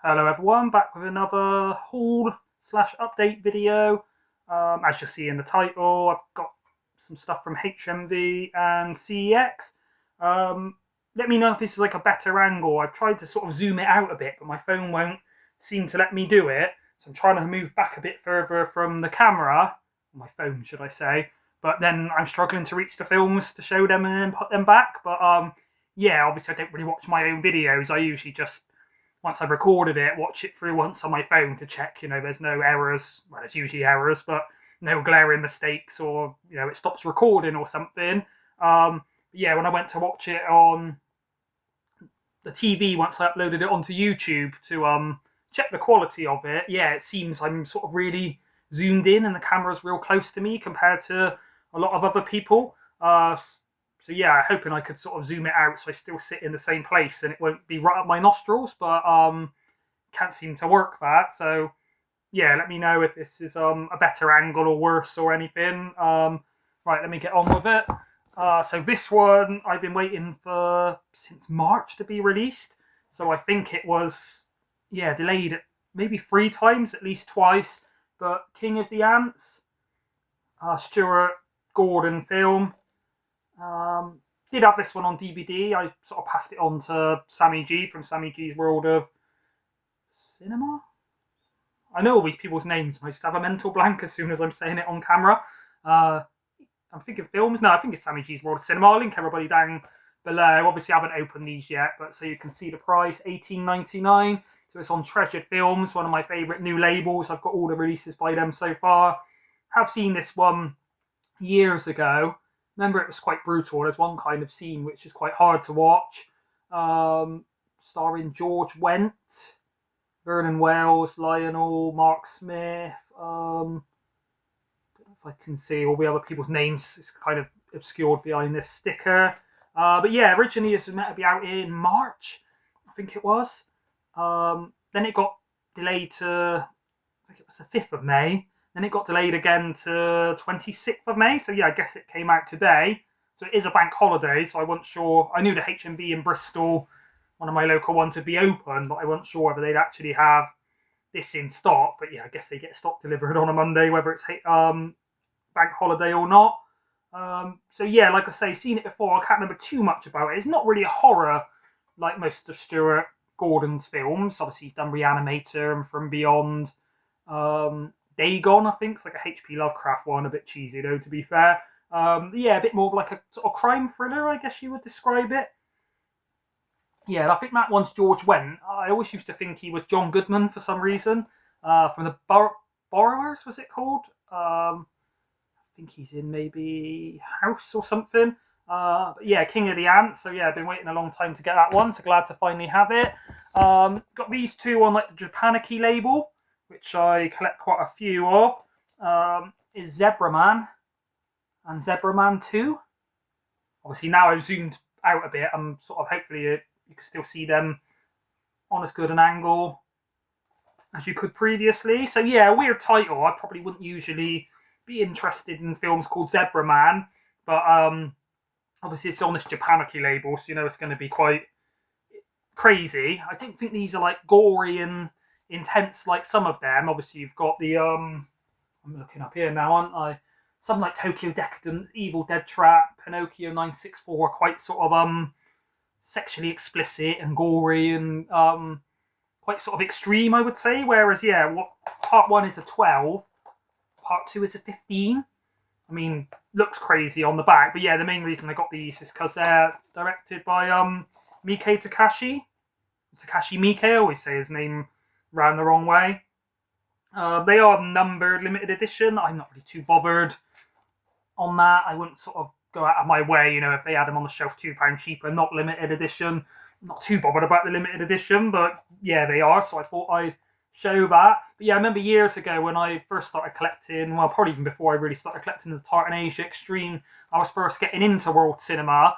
Hello everyone, back with another haul slash update video. As you'll see in the title, I've got some stuff from HMV and CEX. Let me know if this is like a better angle. I've tried to sort of zoom it out a bit, but my phone won't seem to let me do it. So I'm trying to move back a bit further from the camera, my phone should I say, but then I'm struggling to reach the films to show them and then put them back. But yeah, obviously I don't really watch my own videos. I usually just, once I've recorded it, watch it through once on my phone to check, there's no errors. Well, there's usually errors, but no glaring mistakes or, it stops recording or something. Yeah, when I went to watch it on the TV, once I uploaded it onto YouTube to check the quality of it, yeah, it seems I'm sort of really zoomed in and the camera's real close to me compared to a lot of other people. So yeah, hoping I could sort of zoom it out so I still sit in the same place and it won't be right up my nostrils, but can't seem to work that. So yeah, let me know if this is a better angle or worse or anything. Right, let me get on with it. So this one I've been waiting for since March to be released. So I think it was, yeah, delayed maybe 3 times, at least twice. But King of the Ants, Stuart Gordon film. Did have this one on DVD. I sort of passed it on to Sammy G from Sammy G's World of Cinema. I know all these people's names, and I just have a mental blank as soon as I'm saying it on camera. I'm thinking films. No, I think it's Sammy G's World of Cinema. I'll link everybody down below. Obviously, I haven't opened these yet, but so you can see the price, $18.99. So it's on Treasured Films, one of my favourite new labels. I've got all the releases by them so far. Have seen this one years ago. Remember, it was quite brutal. There's one kind of scene which is quite hard to watch. Starring George Wendt, Vernon Wells, Lionel, Mark Smith. Don't know if I can see all the other people's names. It's kind of obscured behind this sticker. But yeah, originally this was meant to be out in March, I think it was. Then it got delayed to, I think it was the 5th of May. Then it got delayed again to 26th of May. So yeah, I guess it came out today. So it is a bank holiday. So I wasn't sure. I knew the HMV in Bristol, one of my local ones, would be open, but I wasn't sure whether they'd actually have this in stock. But yeah, I guess they get stock delivered on a Monday, whether it's bank holiday or not. So yeah, like I say, seen it before. I can't remember too much about it. It's not really a horror like most of Stuart Gordon's films. Obviously, he's done Reanimator and From Beyond. Dagon, I think, it's like a H.P. Lovecraft one, a bit cheesy though, to be fair. Yeah, a bit more of like a sort of crime thriller, I guess you would describe it. Yeah, I think that one's George Wendt. I always used to think he was John Goodman for some reason. From the Borrowers, was it called? I think he's in maybe House or something. But yeah, King of the Ants. So yeah, I've been waiting a long time to get that one. So glad to finally have it. Got these two on like the Japaniki label, which I collect quite a few of. Is Zebra Man and Zebra Man 2. Obviously now I've zoomed out a bit. I'm sort of hopefully you can still see them on as good an angle as you could previously. So yeah, a weird title. I probably wouldn't usually be interested in films called Zebra Man, but obviously it's on this Japaniki label, so it's going to be quite crazy. I don't think these are like gory and intense like some of them. Obviously you've got the I'm looking up here now, aren't I? Some like Tokyo Decadence, Evil Dead Trap, Pinocchio 964 are quite sort of sexually explicit and gory and quite sort of extreme, I would say. Whereas yeah, what part 1 is a 12, part 2 is a 15. I mean, looks crazy on the back, but yeah, the main reason I got these is because they're directed by Miike Takashi Miike. I always say his name round the wrong way. They are numbered limited edition. I'm not really too bothered on that. I wouldn't sort of go out of my way, if they had them on the shelf £2 cheaper, not limited edition. I'm not too bothered about the limited edition, but yeah, they are. So I thought I'd show that. But yeah, I remember years ago when I first started collecting, well, probably even before I really started collecting the Tartan Asia Extreme, I was first getting into world cinema.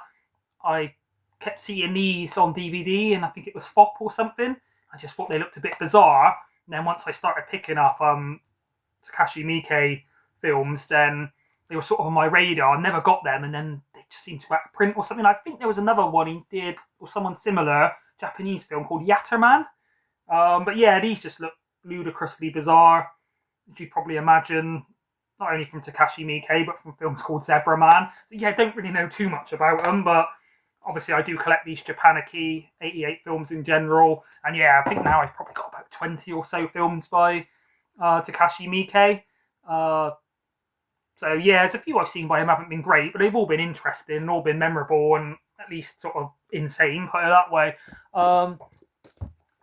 I kept seeing these on DVD, and I think it was FOP or something. I just thought they looked a bit bizarre. And then once I started picking up Takashi Miike films, then they were sort of on my radar. I never got them, and then they just seemed to go out of print or something. I think there was another one he did, or someone similar, Japanese film called Yatterman. But yeah, these just look ludicrously bizarre, as you probably imagine, not only from Takashi Miike, but from films called Zebra Man. So yeah, don't really know too much about them, but obviously I do collect these Japaniki 88 films in general. And yeah, I think now I've probably got about 20 or so films by Takashi Miike. So yeah, there's a few I've seen by him haven't been great, but they've all been interesting and all been memorable and at least sort of insane, put it that way.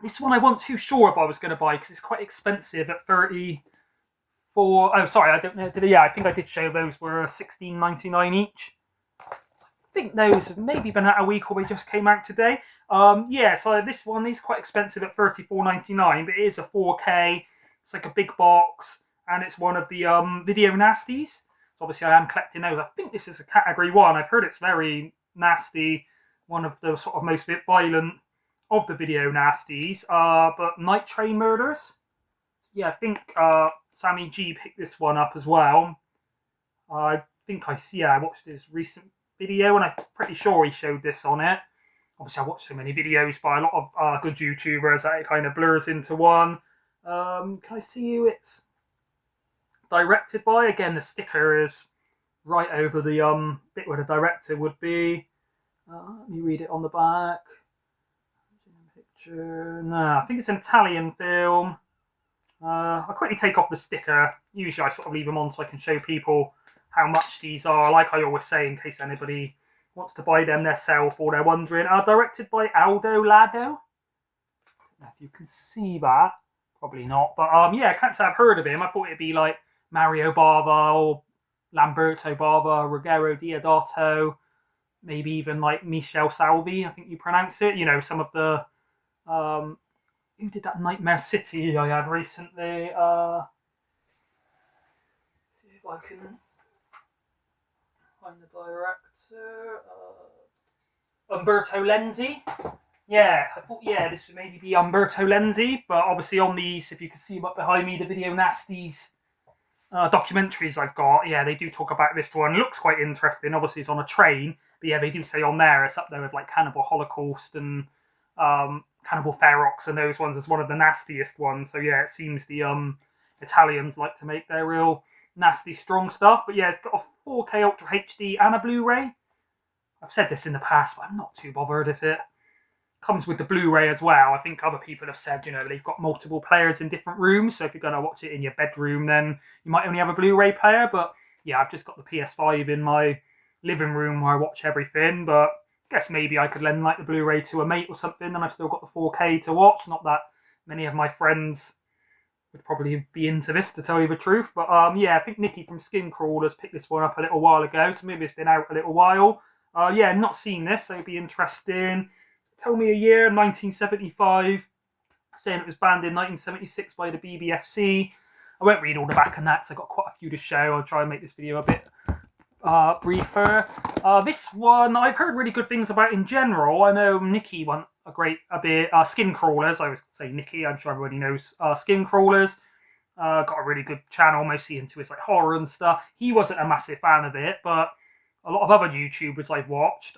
This one I wasn't too sure if I was going to buy because it's quite expensive at 34. Oh, sorry, I don't know. Yeah, I think I did show those were $16.99 each. I think those have maybe been out a week or they just came out today. Yeah, so this one is quite expensive at $34.99, but it is a 4K. It's like a big box, and it's one of the video nasties. So obviously, I am collecting those. I think this is a category 1. I've heard it's very nasty, one of the sort of most violent of the video nasties. But Night Train Murders. Yeah, I think Sammy G picked this one up as well. I think I watched his recent video, and I'm pretty sure he showed this on it. Obviously, I watched so many videos by a lot of good YouTubers that it kind of blurs into one. Can I see who it's directed by? Again, the sticker is right over the bit where the director would be. Let me read it on the back. Picture. No, I think it's an Italian film. I'll quickly take off the sticker. Usually I sort of leave them on so I can show people how much these are, like I always say, in case anybody wants to buy them themselves or they're wondering. Directed by Aldo Lado. If you can see that. Probably not. But yeah, I can't say I've heard of him. I thought it'd be like Mario Bava or Lamberto Bava, Ruggero Deodato, maybe even like Michel Salvi, I think you pronounce it. You know, some of the who did that Nightmare City I had recently? See if I can find the director. Umberto Lenzi. Yeah, I thought, this would maybe be Umberto Lenzi, but obviously on these, if you can see them up behind me, the Video Nasties documentaries I've got, they do talk about this one. It looks quite interesting. Obviously, it's on a train, but yeah, they do say on there it's up there with like Cannibal Holocaust and Cannibal Ferox and those ones as one of the nastiest ones. So yeah, it seems the Italians like to make their real nasty, strong stuff. But yeah, it's got a 4K Ultra HD and a Blu-ray. I've said this in the past, but I'm not too bothered if it comes with the Blu-ray as well. I think other people have said, they've got multiple players in different rooms, so if you're going to watch it in your bedroom, then you might only have a Blu-ray player. But yeah, I've just got the PS5 in my living room where I watch everything, but I guess maybe I could lend like the Blu-ray to a mate or something, and I've still got the 4K to watch. Not that many of my friends would probably be into this, to tell you the truth. But yeah, I think Nikki from Skin Crawlers picked this one up a little while ago, so maybe it's been out a little while. Yeah, not seen this, so it'd be interesting. Tell me a year, 1975, saying it was banned in 1976 by the BBFC. I won't read all the back and that, because I've got quite a few to show. I'll try and make this video a bit briefer. This one I've heard really good things about in general. I know Nikki went a bit. Skin Crawlers, I would say Nikki, I'm sure everybody knows Skin Crawlers. Got a really good channel, mostly into his like horror and stuff. He wasn't a massive fan of it, but a lot of other YouTubers I've watched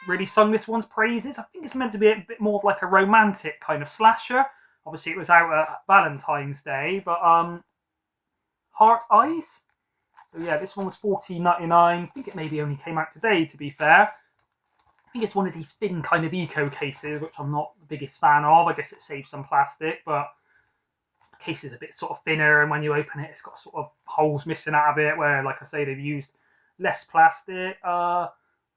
really sung this one's praises. I think it's meant to be a bit more of like a romantic kind of slasher. Obviously, it was out at Valentine's Day, but Heart Eyes. So yeah, this one was $14.99. I think it maybe only came out today, to be fair. I think it's one of these thin kind of eco cases, which I'm not the biggest fan of. I guess it saves some plastic, but the case is a bit sort of thinner, and when you open it, it's got sort of holes missing out of it, where, like I say, they've used less plastic.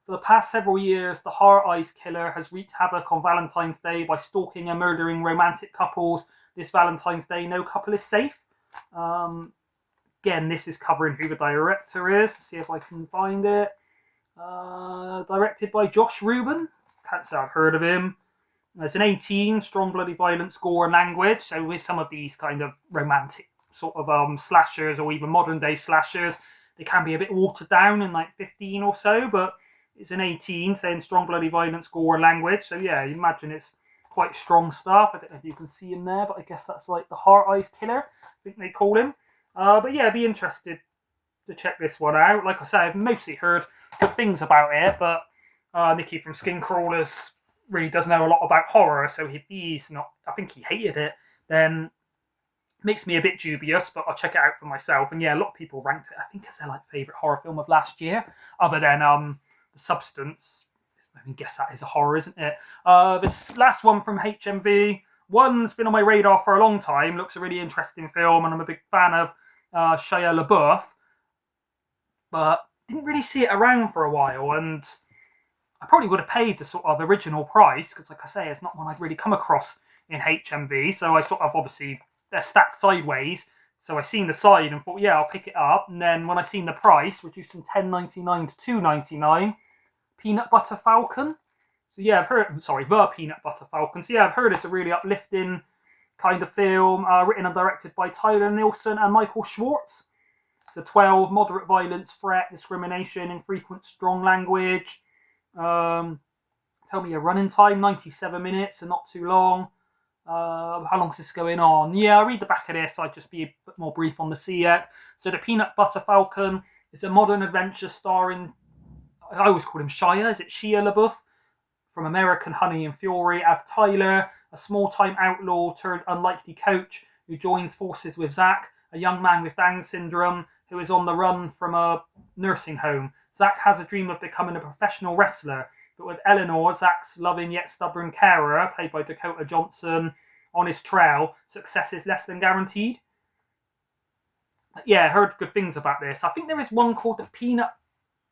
For the past several years, the Heart Eyes killer has wreaked havoc on Valentine's Day by stalking and murdering romantic couples. This Valentine's Day, no couple is safe. Again, this is covering who the director is. See if I can find it. Directed by Josh Rubin. Can't say I've heard of him. It's an 18, strong, bloody violence, gore, and language. So with some of these kind of romantic sort of slashers, or even modern day slashers, they can be a bit watered down in like 15 or so, but it's an 18, saying strong, bloody violence, gore, and language. So yeah, you imagine it's quite strong stuff. I don't know if you can see him there, but I guess that's like the Heart Eyes killer, I think they call him. But yeah, I'd be interested to check this one out. Like I say, I've mostly heard good things about it, but Nikki from Skin Crawlers really does know a lot about horror, so if he's not, I think he hated it, then makes me a bit dubious, but I'll check it out for myself. And yeah, a lot of people ranked it, I think, as their like favourite horror film of last year, other than The Substance. I mean, guess that is a horror, isn't it? This last one from HMV, one's been on my radar for a long time, looks a really interesting film, and I'm a big fan of Shia LaBeouf, but didn't really see it around for a while, and I probably would have paid the sort of original price, because like I say, it's not one I'd really come across in HMV, so I sort of obviously, they're stacked sideways, so I seen the side and thought, yeah, I'll pick it up, and then when I seen the price, reduced from $10.99 to $2.99, Peanut Butter Falcon. So yeah, I've heard, sorry, The Peanut Butter Falcon. So yeah, I've heard it's a really uplifting kind of film, written and directed by Tyler Nielsen and Michael Schwartz. It's a 12, moderate violence, threat, discrimination, infrequent, strong language. Tell me a running time, 97 minutes, and not too long. How long is this going on? Yeah, I'll read the back of this. I'd just be a bit more brief on the CEX. So the Peanut Butter Falcon is a modern adventure starring, I always call him Shia. Is it Shia LaBeouf? From American Honey and Fury as Tyler, a small-time outlaw turned unlikely coach who joins forces with Zach, a young man with Down syndrome who is on the run from a nursing home. Zach has a dream of becoming a professional wrestler, but with Eleanor, Zach's loving yet stubborn carer, played by Dakota Johnson, on his trail, success is less than guaranteed. Yeah, I heard good things about this. I think there is one called The Peanut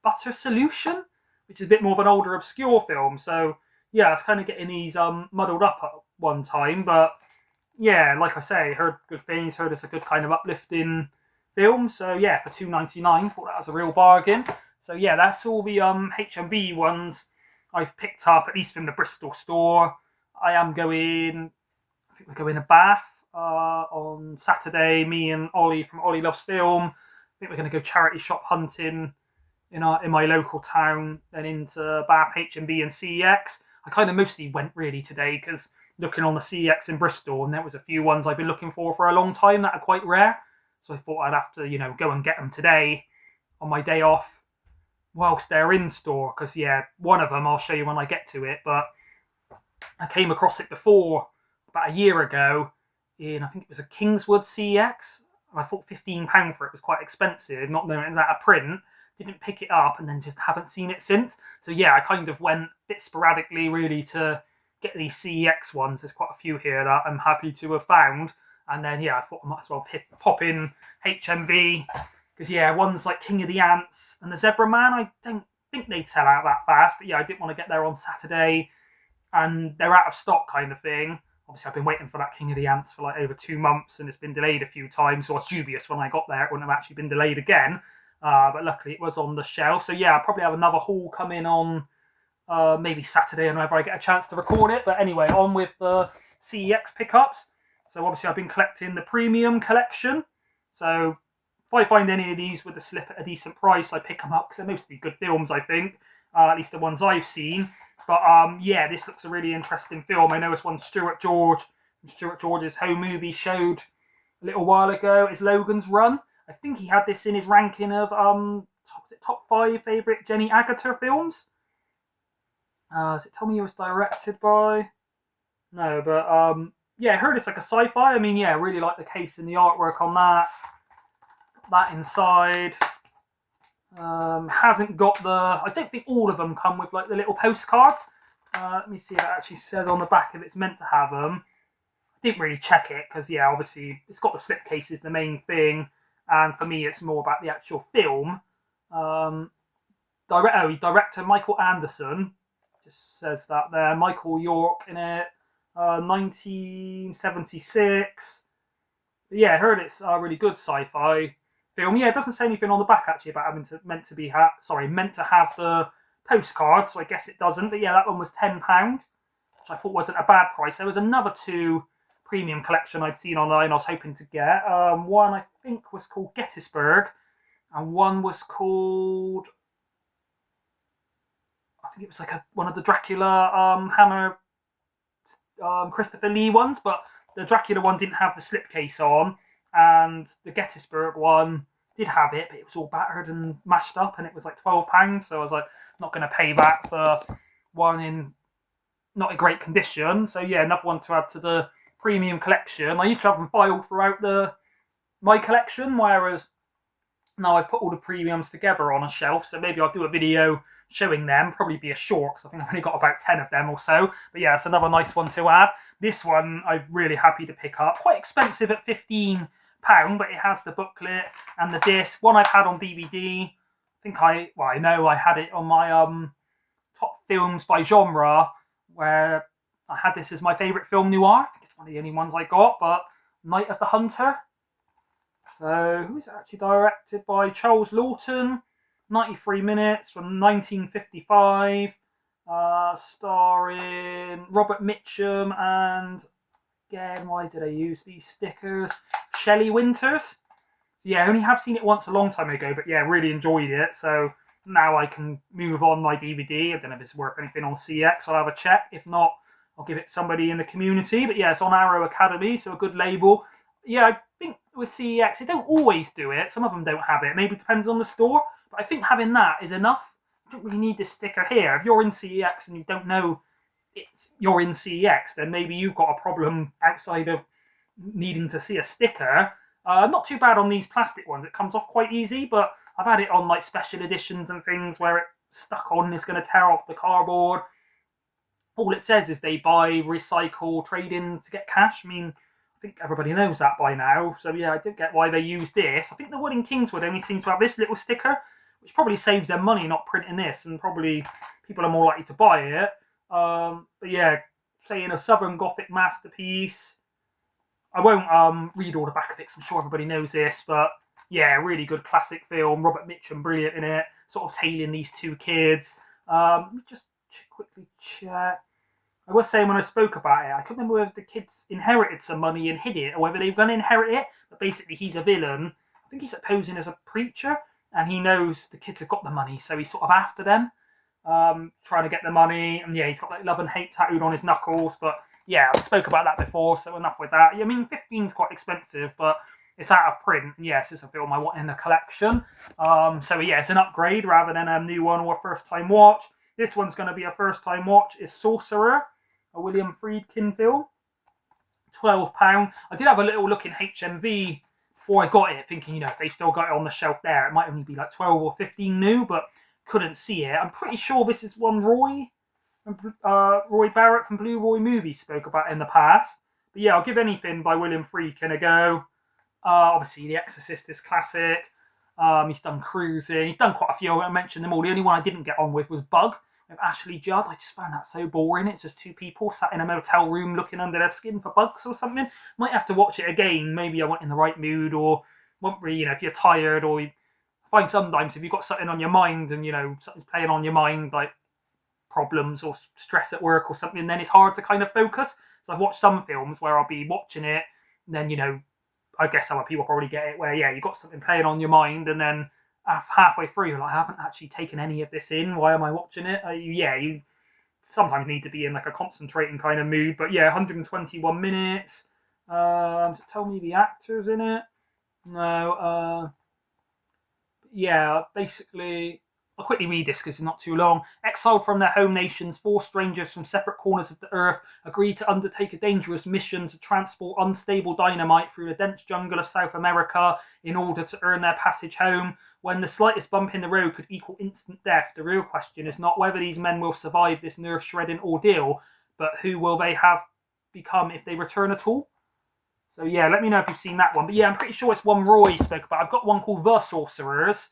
Butter Solution, which is a bit more of an older, obscure film. So yeah, I was kind of getting these muddled up at one time, but yeah, like I say, heard good things. Heard it's a good kind of uplifting film. So yeah, for $2.99, thought that was a real bargain. So yeah, that's all the HMV ones I've picked up, at least from the Bristol store. I am going, I think we're going to Bath on Saturday. Me and Ollie from Ollie Loves Film. I think we're going to go charity shop hunting in my local town, then into Bath, HMV and CEX. I kind of mostly went really today because looking on the CEX in Bristol, and there was a few ones I've been looking for a long time that are quite rare. So I thought I'd have to, go and get them today on my day off whilst they're in store. Because yeah, one of them I'll show you when I get to it. But I came across it before about a year ago in, I think it was a Kingswood CEX. And I thought £15 for it was quite expensive, not knowing it was out of print. Didn't pick it up and then just haven't seen it since. So yeah, I kind of went a bit sporadically really to get these CEX ones. There's quite a few here that I'm happy to have found. And then yeah, I thought I might as well pop in HMV. Because yeah, ones like King of the Ants and the Zebra Man, I don't think they'd sell out that fast. But yeah, I didn't want to get there on Saturday and they're out of stock kind of thing. Obviously, I've been waiting for that King of the Ants for like over 2 months and it's been delayed a few times. So I was dubious when I got there. It wouldn't have actually been delayed again. But luckily it was on the shelf. So yeah, I'll probably have another haul come in on maybe Saturday whenever I get a chance to record it. But anyway, on with the CEX pickups. So obviously I've been collecting the premium collection. So if I find any of these with a slip at a decent price, I pick them up because they're mostly good films, I think. At least the ones I've seen. But yeah, this looks a really interesting film. I know it's one Stuart George from Stuart George's home movie showed a little while ago. It's Logan's Run. I think he had this in his ranking of top 5 favourite Jenny Agutter films. Does it tell me it was directed by? No, but yeah, I heard it's like a sci-fi. I mean, yeah, I really like the case and the artwork on that. That inside. Hasn't got the... I don't think all of them come with like the little postcards. Let me see if it actually says on the back if it's meant to have them. I didn't really check it because, yeah, obviously it's got the slipcase is the main thing. And for me, it's more about the actual film. Director Michael Anderson, just says that there. Michael York in it, 1976. But yeah, I heard it's a really good sci-fi film. Yeah, it doesn't say anything on the back actually about having meant to have the postcard. So I guess it doesn't. But yeah, that one was £10, which I thought wasn't a bad price. There was another 2 premium collection I'd seen online I was hoping to get. One I think was called Gettysburg, and one was called, I think it was like one of the Dracula Hammer Christopher Lee ones, but the Dracula one didn't have the slipcase on, and the Gettysburg one did have it, but it was all battered and mashed up, and it was like £12. So I was like, not going to pay that for one in not in great condition. So yeah, another one to add to the premium collection. I used to have them filed throughout my collection, whereas now I've put all the premiums together on a shelf. So maybe I'll do a video showing them. Probably be a short because I think I've only got about 10 of them or so. But yeah, it's another nice one to add. This one I'm really happy to pick up. Quite expensive at £15, but it has the booklet and the disc. One I've had on DVD. I know I had it on my top films by genre, where I had this as my favourite film, Noir. I think it's one of the only ones I got, but Night of the Hunter. So, who's it actually directed by? Charles Lawton. 93 minutes from 1955. Starring Robert Mitchum and, again, why did I use these stickers? Shelley Winters. So, yeah, I only have seen it once a long time ago, but yeah, really enjoyed it. So now I can move on my DVD. I don't know if it's worth anything on CEX. I'll have a check. If not, I'll give it to somebody in the community. But yeah, it's on Arrow Academy, so a good label. Yeah, I think with CEX, they don't always do it. Some of them don't have it. Maybe it depends on the store. But I think having that is enough. You don't really need this sticker here. If you're in CEX and you don't know you're in CEX, then maybe you've got a problem outside of needing to see a sticker. Not too bad on these plastic ones. It comes off quite easy, but I've had it on like special editions and things where it's stuck on and it's going to tear off the cardboard. All it says is they buy, recycle, trade in to get cash. I mean, I think everybody knows that by now. So yeah, I don't get why they use this. I think the one in Kingswood only seems to have this little sticker, which probably saves them money not printing this, and probably people are more likely to buy it. But yeah, saying a Southern Gothic masterpiece. I won't read all the back of it because I'm sure everybody knows this, but yeah, really good classic film. Robert Mitchum, brilliant in it, sort of tailing these two kids. Let me just quickly check. I was saying when I spoke about it, I couldn't remember whether the kids inherited some money and hid it, or whether they were going to inherit it, but basically he's a villain. I think he's posing as a preacher, and he knows the kids have got the money, so he's sort of after them, trying to get the money, and yeah, he's got like love and hate tattooed on his knuckles, but yeah, I spoke about that before, so enough with that. I mean, 15's quite expensive, but it's out of print. Yes, it's a film I want in the collection. So yeah, it's an upgrade rather than a new one or a first-time watch. This one's going to be a first-time watch. It's Sorcerer, a William Friedkin film. £12. I did have a little look in HMV before I got it, thinking, if they've still got it on the shelf there, it might only be like 12 or 15 new, but couldn't see it. I'm pretty sure this is one Roy Barrett from Blue Roy Movies spoke about in the past. But yeah, I'll give anything by William Friedkin a go. Obviously, The Exorcist is classic. He's done Cruising. He's done quite a few. I mentioned them all. The only one I didn't get on with was Bug with Ashley Judd. I just found that so boring. It's just two people sat in a motel room looking under their skin for bugs or something. Might have to watch it again. Maybe I wasn't in the right mood, or if you're tired, or I find sometimes if you've got something on your mind and something's playing on your mind, like problems or stress at work or something, then it's hard to kind of focus. So I've watched some films where I'll be watching it, and then I guess other people probably get it where you've got something playing on your mind, and then halfway through you're like, I haven't actually taken any of this in, why am I watching it? You sometimes need to be in like a concentrating kind of mood. But yeah, 121 minutes. Tell me the actors in it. No. Yeah, basically I'll quickly read this because it's not too long. Exiled from their home nations, 4 strangers from separate corners of the earth agreed to undertake a dangerous mission to transport unstable dynamite through the dense jungle of South America in order to earn their passage home. When the slightest bump in the road could equal instant death, the real question is not whether these men will survive this nerve-shredding ordeal, but who will they have become if they return at all? So yeah, let me know if you've seen that one. But yeah, I'm pretty sure it's one Roy spoke about. I've got one called The Sorcerers.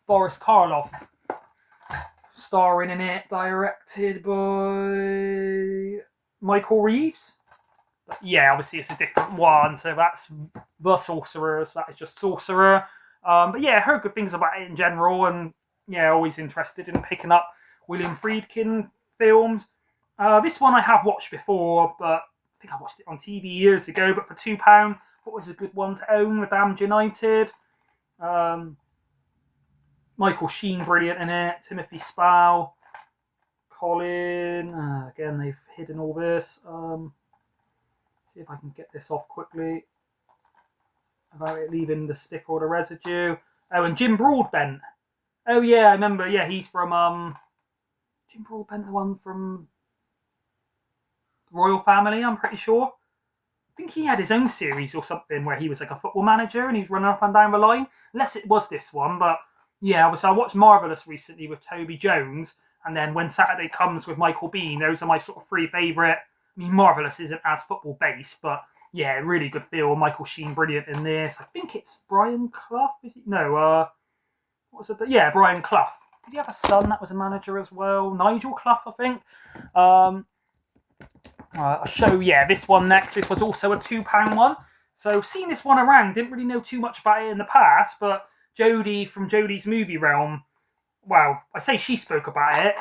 Boris Karloff starring in it, directed by Michael Reeves. But yeah, obviously it's a different one, so that's The Sorcerers, that is just Sorcerer. But yeah, I heard good things about it in general, and yeah, always interested in picking up William Friedkin films. This one I have watched before, but I think I watched it on TV years ago, but for £2, thought it was a good one to own, with Damned United. Michael Sheen, brilliant in it. Timothy Spall. Colin. Again, they've hidden all this. See if I can get this off quickly without it leaving the stick or the residue. Oh, and Jim Broadbent. Oh yeah, I remember. Yeah, he's from Jim Broadbent, the one from royal family, I'm pretty sure. I think he had his own series or something where he was like a football manager and he's running up and down the line. Unless it was this one, but yeah, obviously I watched Marvelous recently with Toby Jones, and then When Saturday Comes with Michael Biehn. Those are my sort of three favourite. I mean, Marvelous isn't as football based, but yeah, really good film. Michael Sheen brilliant in this. I think it's Brian Clough. Is it? No, what was it? Yeah, Brian Clough. Did he have a son that was a manager as well? Nigel Clough, I think. I'll show, yeah, this one next. This was also a £2 one. So seen this one around, didn't really know too much about it in the past, but Jodie from Jodie's Movie Realm, well, I say she spoke about it.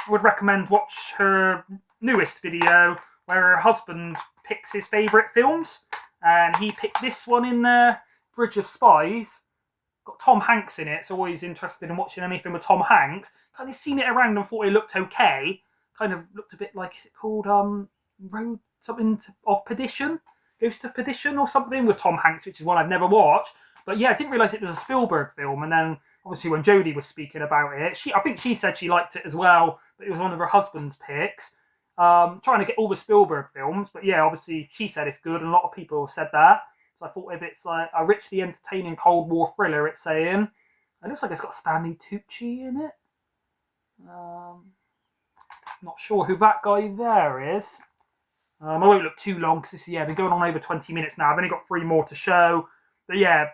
Would recommend watch her newest video where her husband picks his favourite films, and he picked this one in there, Bridge of Spies. Got Tom Hanks in it, so always interested in watching anything with Tom Hanks. Kind of seen it around and thought it looked okay. Kind of looked a bit like, is it called Road something of Perdition? Ghost of Perdition or something with Tom Hanks, which is one I've never watched. But yeah, I didn't realise it was a Spielberg film. And then obviously when Jodie was speaking about it, I think she said she liked it as well, but it was one of her husband's picks. Trying to get all the Spielberg films, but yeah, obviously she said it's good, and a lot of people have said that. So I thought if it's like a richly entertaining Cold War thriller, it's saying. It looks like it's got Stanley Tucci in it. Not sure who that guy there is. I won't look too long because been going on over 20 minutes now. I've only got 3 more to show. But yeah,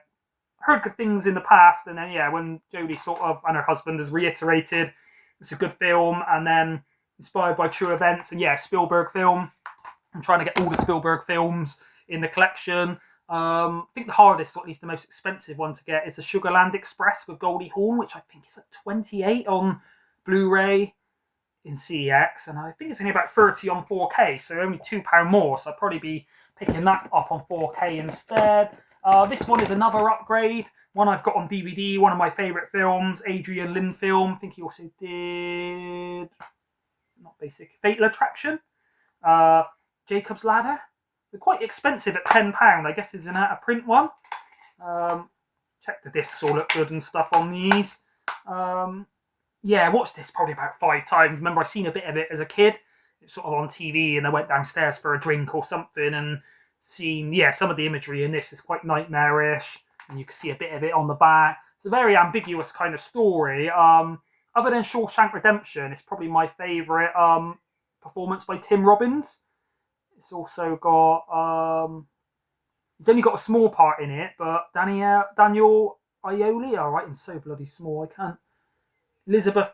heard good things in the past, and then yeah, when Jodie sort of and her husband has reiterated it's a good film, and then inspired by true events, and yeah, Spielberg film. I'm trying to get all the Spielberg films in the collection. I think the hardest, or at least the most expensive one to get, is the Sugarland Express with Goldie Hawn, which I think is like 28 on Blu-ray in CEX, and I think it's only about 30 on 4K, so only £2 more, so I'd probably be picking that up on 4K instead. This one is another upgrade, one I've got on DVD, one of my favourite films, Adrian Lyne film. I think he also did, not basic, Fatal Attraction, Jacob's Ladder. They're quite expensive at £10, I guess it's an out-of-print one. Check the discs all look good and stuff on these. Yeah, I watched this probably about 5 times. Remember, I seen a bit of it as a kid. It's sort of on TV, and I went downstairs for a drink or something and seen, yeah, some of the imagery in this is quite nightmarish, and you can see a bit of it on the back. It's a very ambiguous kind of story. Other than Shawshank Redemption, it's probably my favourite performance by Tim Robbins. It's also got, it's only got a small part in it, but Daniel Aioli, I'm writing so bloody small, I can't. Elizabeth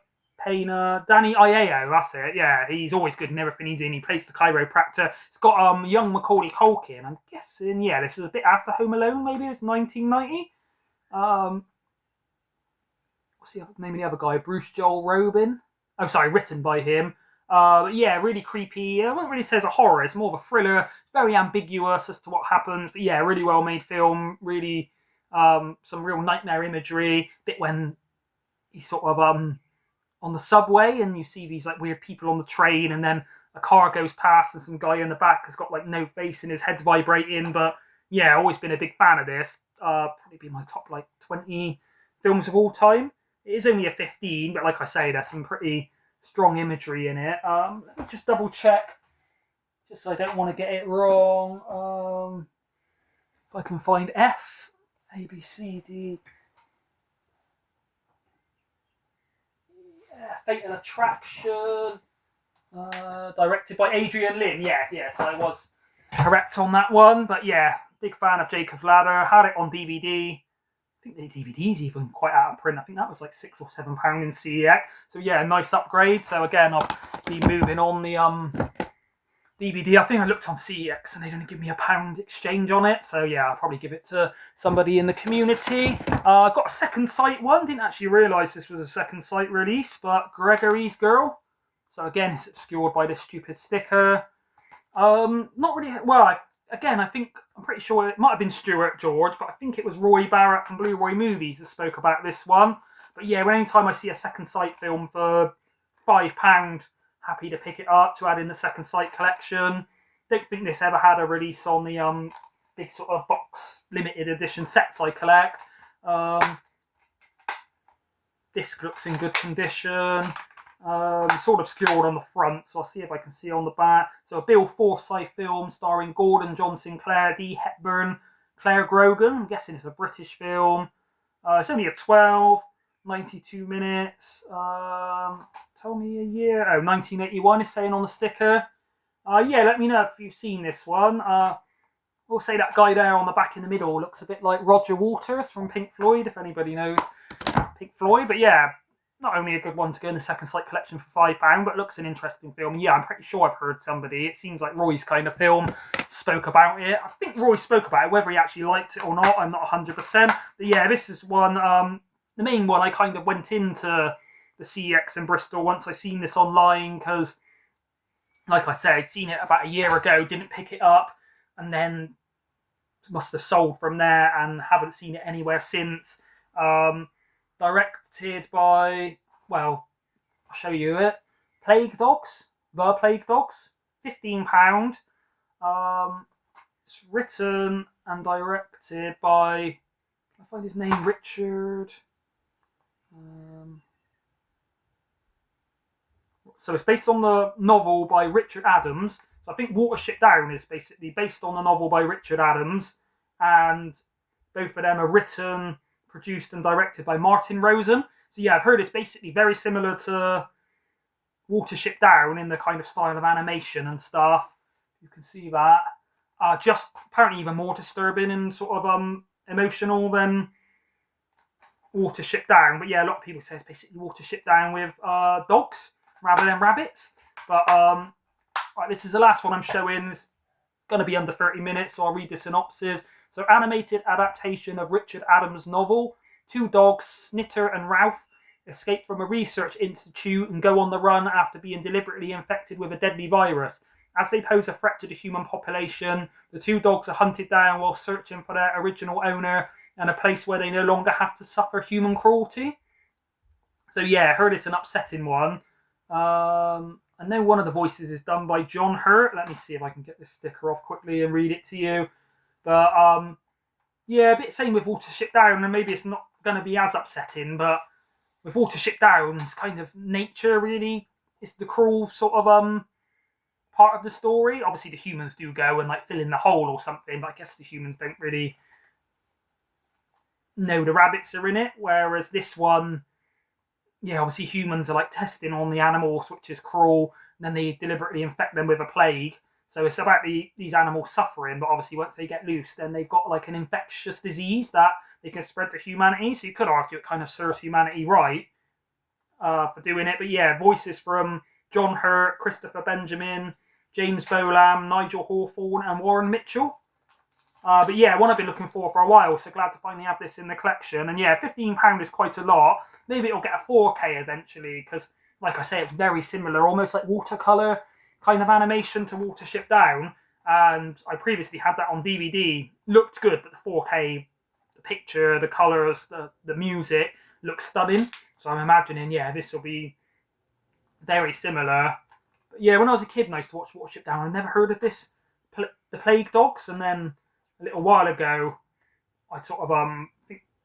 Payner, Danny Aiello, that's it. Yeah, he's always good in everything he's in. He plays the chiropractor. It's got young Macaulay Culkin. I'm guessing, yeah, this was a bit after Home Alone, maybe it was 1990. What's the name of the other guy? Bruce Joel Robin. Oh, sorry, written by him. But yeah, really creepy. I wouldn't really say it's a horror. It's more of a thriller. It's very ambiguous as to what happens. But yeah, really well made film. Really, some real nightmare imagery. Bit when he's sort of on the subway and you see these like weird people on the train, and then a car goes past and some guy in the back has got like no face and his head's vibrating. But yeah, always been a big fan of this. Probably be my top like 20 films of all time. It is only a 15, but like I say, there's some pretty strong imagery in it. Let me just double check, just so I don't want to get it wrong. If I can find F, A, B, C, D. Fatal Attraction, directed by Adrian Lyne. Yeah, so I was correct on that one. But yeah, big fan of Jacob's Ladder. Had it on DVD. I think the DVD's even quite out of print. I think that was like £6 or £7 in CEX. So yeah, nice upgrade. So again, I'll be moving on the DVD. I think I looked on CEX and they'd only give me £1 exchange on it. So yeah, I'll probably give it to somebody in the community. I got a second sight one. Didn't actually realise this was a second sight release, but Gregory's Girl. So again, it's obscured by this stupid sticker. Not really, well, I think, I'm pretty sure it might have been Stuart George, but I think it was Roy Barrett from Blue Roy Movies that spoke about this one. But yeah, anytime I see a second sight film for £5, happy to pick it up to add in the second sight collection. Don't think this ever had a release on the big sort of box limited edition sets I collect. Disc looks in good condition. Sort of obscured on the front, so I'll see if I can see on the back. So a Bill Forsyth film starring Gordon John Sinclair, Dee Hepburn, Claire Grogan. I'm guessing it's a British film. It's only a 12, 92 minutes. Tell me a year. Oh, 1981 is saying on the sticker. Yeah, let me know if you've seen this one. We'll say that guy there on the back in the middle looks a bit like Roger Waters from Pink Floyd, if anybody knows Pink Floyd. But yeah, not only a good one to go in the second sight collection for £5, but looks an interesting film. And yeah, I'm pretty sure I've heard somebody. It seems like Roy's kind of film spoke about it. I think Roy spoke about it, whether he actually liked it or not, I'm not 100%. But yeah, this is one, the main one. I kind of went into the CEX in Bristol once I seen this online because, like I said, I'd seen it about a year ago, didn't pick it up, and then must have sold from there and haven't seen it anywhere since. Directed by, well, I'll show you it. Plague Dogs, The Plague Dogs, £15. It's written and directed by, can I find his name? Richard. So it's based on the novel by Richard Adams. So I think Watership Down is basically based on the novel by Richard Adams, and both of them are written, produced, and directed by Martin Rosen. So yeah, I've heard it's basically very similar to Watership Down in the kind of style of animation and stuff. You can see that. Just apparently even more disturbing and sort of emotional than Watership Down. But yeah, a lot of people say it's basically Watership Down with dogs rather than rabbits. But right, this is the last one I'm showing. It's going to be under 30 minutes, so I'll read the synopsis. So, animated adaptation of Richard Adams' novel. Two dogs, Snitter and Ralph, escape from a research institute and go on the run after being deliberately infected with a deadly virus. As they pose a threat to the human population, the two dogs are hunted down while searching for their original owner and a place where they no longer have to suffer human cruelty. So yeah, I heard it's an upsetting one. I know one of the voices is done by John Hurt. Let me see if I can get this sticker off quickly and read it to you. But yeah, a bit same with Watership Down, and maybe it's not going to be as upsetting, but with Watership Down, it's kind of nature really. It's the cruel sort of part of the story. Obviously the humans do go and like fill in the hole or something, but I guess the humans don't really know the rabbits are in it, whereas this one, yeah, obviously humans are like testing on the animals, which is cruel, and then they deliberately infect them with a plague. So it's about these animals suffering, but obviously once they get loose, then they've got like an infectious disease that they can spread to humanity. So you could argue it kind of serves humanity right for doing it. But yeah, voices from John Hurt, Christopher Benjamin, James Bolam, Nigel Hawthorne, and Warren Mitchell. But yeah, one I've been looking for a while, so glad to finally have this in the collection. And yeah, £15 is quite a lot. Maybe it'll get a 4K eventually, because like I say, it's very similar, almost like watercolour kind of animation to Watership Down. And I previously had that on DVD. Looked good, but the 4K, the picture, the colours, the music looks stunning. So I'm imagining, yeah, this will be very similar. But yeah, when I was a kid and I used to watch Watership Down, I never heard of this, the Plague Dogs, and then a little while ago, I sort of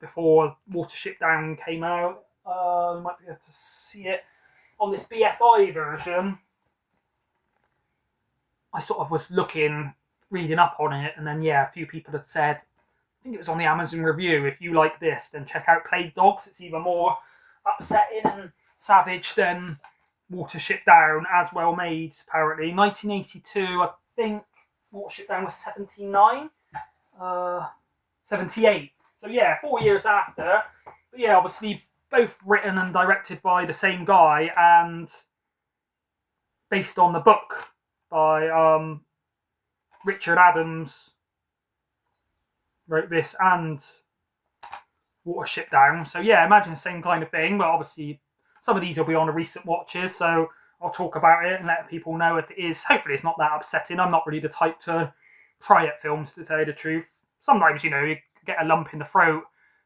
before Watership Down came out, you might be able to see it on this BFI version. I sort of was reading up on it, and then yeah, a few people had said, I think it was on the Amazon review, if you like this, then check out Plague Dogs. It's even more upsetting and savage than Watership Down, as well made apparently. 1982, I think Watership Down was 79. 78. So yeah, 4 years after. But yeah, obviously both written and directed by the same guy and based on the book by Richard Adams. Wrote this and Watership Down. So yeah, imagine the same kind of thing, but obviously some of these will be on the recent watches, so I'll talk about it and let people know if it is. Hopefully it's not that upsetting. I'm not really the type to cry at films, to tell you the truth. Sometimes, you know, you get a lump in the throat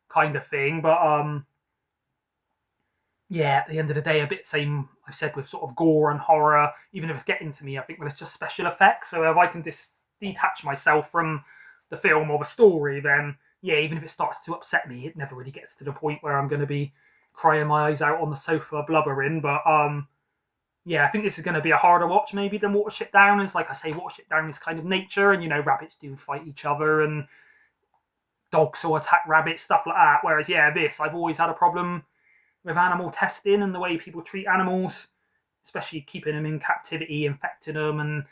kind of thing, but yeah, at the end of the day, a bit same I've said with sort of gore and horror. Even if it's getting to me, I think, well, it's just special effects. So if I can detach myself from the film or the story, then yeah, even if it starts to upset me, it never really gets to the point where I'm going to be crying my eyes out on the sofa blubbering. But yeah, I think this is going to be a harder watch maybe than Watership Down is. Like I say, Watership Down is kind of nature, and rabbits do fight each other, and dogs will attack rabbits, stuff like that. Whereas, yeah, this, I've always had a problem with animal testing and the way people treat animals, especially keeping them in captivity, infecting them, and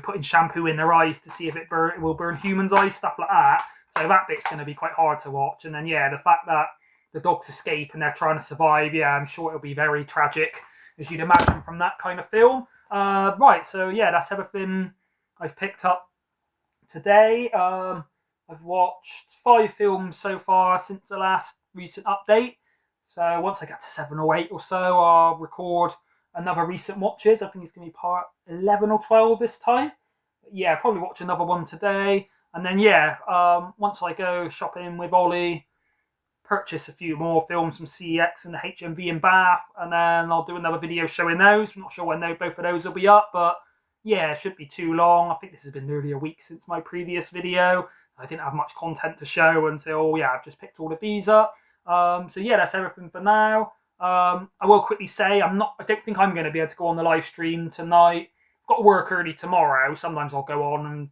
putting shampoo in their eyes to see if it will burn humans' eyes, stuff like that. So that bit's going to be quite hard to watch. And then, yeah, the fact that the dogs escape and they're trying to survive, yeah, I'm sure it'll be very tragic, as you'd imagine from that kind of film. Right, so yeah, that's everything I've picked up today. I've watched 5 films so far since the last recent update. So once I get to 7 or 8 or so, I'll record another recent watches. I think it's going to be part 11 or 12 this time. But yeah, probably watch another one today. And then, yeah, once I go shopping with Ollie, purchase a few more films from CEX and the HMV in Bath, and then I'll do another video showing those. I'm not sure when both of those will be up, but yeah, it shouldn't be too long. I think this has been nearly a week since my previous video. I didn't have much content to show until, yeah, I've just picked all of these up. So yeah, that's everything for now. I will quickly say I don't think I'm going to be able to go on the live stream tonight. I've got to work early tomorrow. Sometimes I'll go on and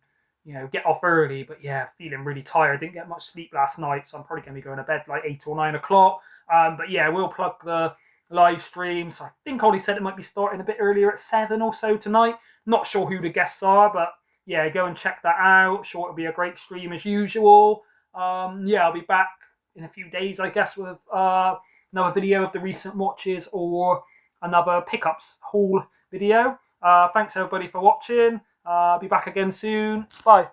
get off early, but yeah, feeling really tired. Didn't get much sleep last night, so I'm probably going to be going to bed like 8 or 9 o'clock. But yeah, we'll plug the live stream. So I think Ollie said it might be starting a bit earlier at 7 or so tonight. Not sure who the guests are, but yeah, go and check that out. Sure, it'll be a great stream as usual. Yeah, I'll be back in a few days, I guess, with another video of the recent watches or another pickups haul video. Thanks everybody for watching. I'll be back again soon. Bye.